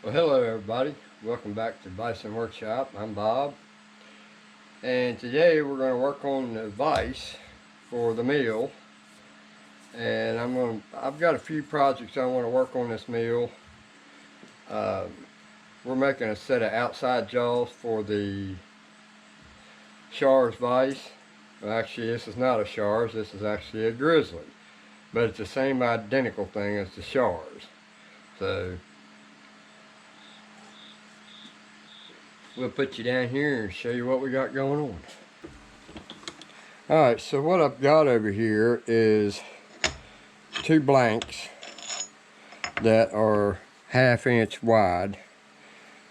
Well, hello everybody. Welcome back to Bison Workshop. I'm Bob, and today we're going to work on the vise for the meal. And I've got a few projects I want to work on this meal. We're making a set of outside jaws for the Shar's vise. Well, actually, this is not a Shar's. This is actually a grizzly, but it's the same identical thing as the Shar's. So we'll put you down here and show you what we got going on. Alright, so what I've got over here is two blanks that are 1/2 inch wide.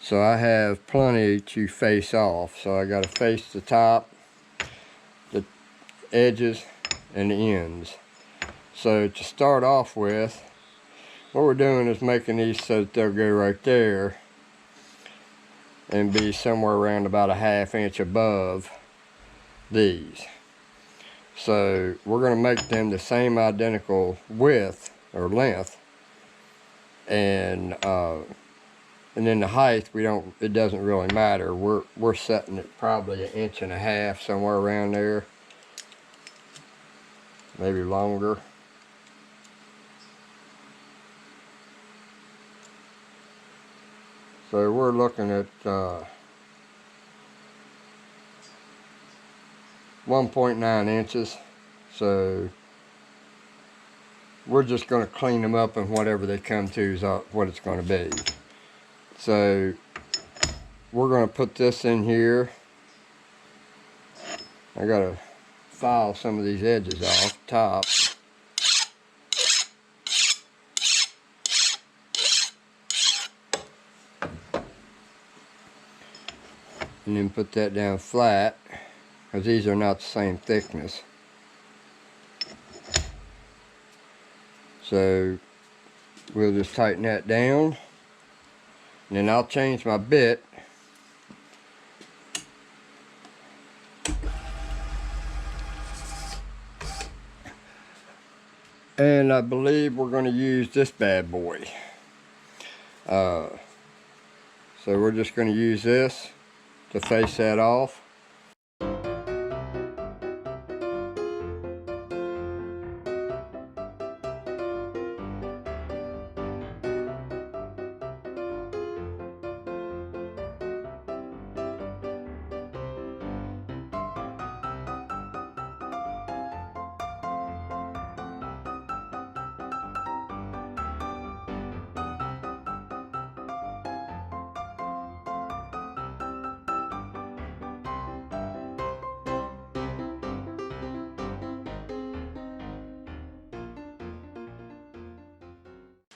So I have plenty to face off. So I got to face the top, the edges, and the ends. So to start off with, what we're doing is making these so that they'll go right there and be somewhere around about 1/2 inch above these. So we're going to make them the same identical width or length, and then the height it doesn't really matter. We're setting it probably 1.5 inches, somewhere around there, maybe longer. So we're looking at 1.9 inches. So we're just going to clean them up, and whatever they come to is what it's going to be. So we're going to put this in here. I got to file some of these edges off top. And then put that down flat, because these are not the same thickness. So we'll just tighten that down, and then I'll change my bit. And I believe we're going to use this bad boy. So we're just going to use this to face that off.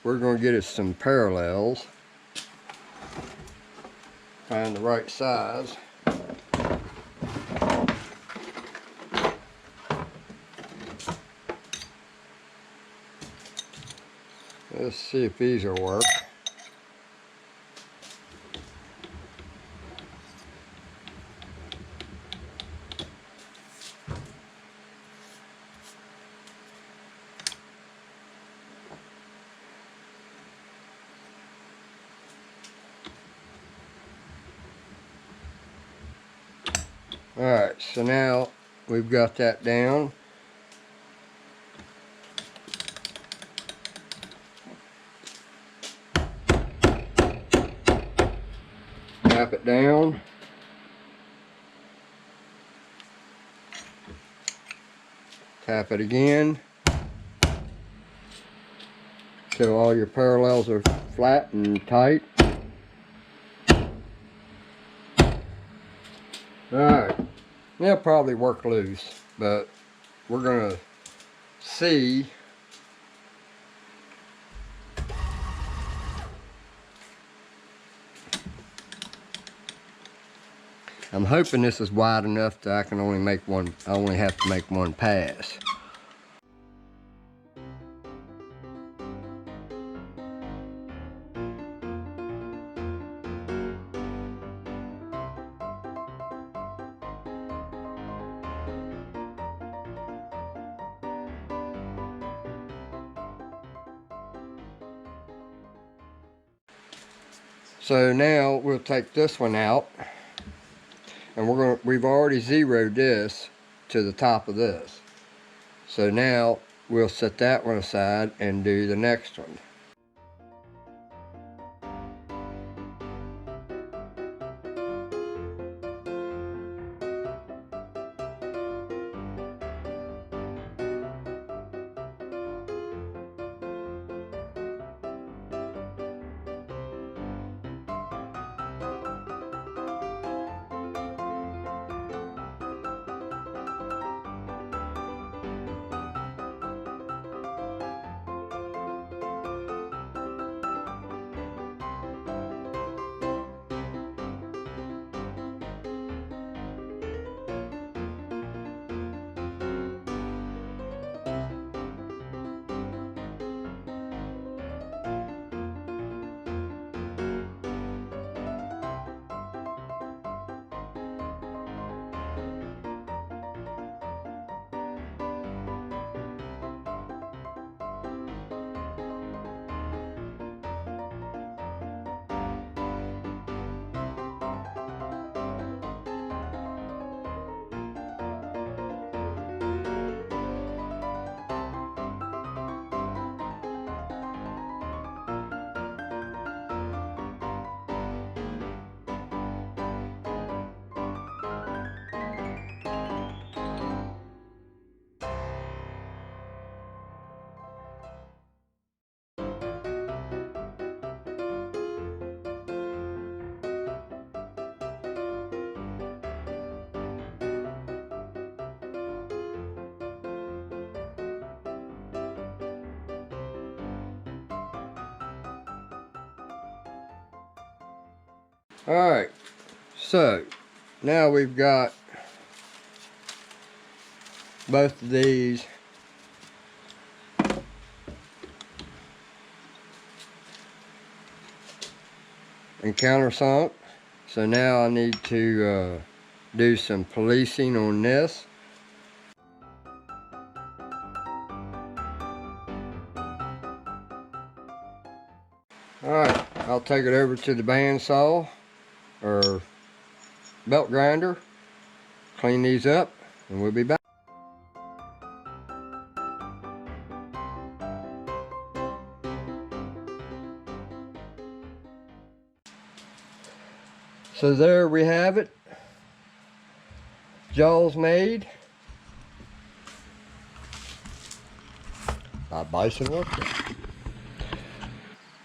We're going to get us some parallels, find the right size. Let's see if these will work. Alright, so now we've got that down. Tap it down. Tap it again. So all your parallels are flat and tight. Alright, they'll probably work loose, but we're going to see. I'm hoping this is wide enough that I only have to make one pass. So now we'll take this one out, and we've already zeroed this to the top of this. So now we'll set that one aside and do the next one. Alright, so now we've got both of these and countersunk. So now I need to do some policing on this. Alright, I'll take it over to the bandsaw or belt grinder, clean these up, and we'll be back. So there we have it, jaws made by Bison Workshop.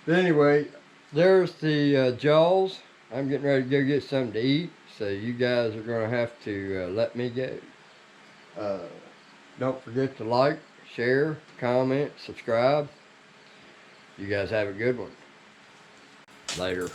But anyway, there's the jaws. I'm getting ready to go get something to eat, so you guys are going to have to let me go. Don't forget to like, share, comment, subscribe. You guys have a good one. Later.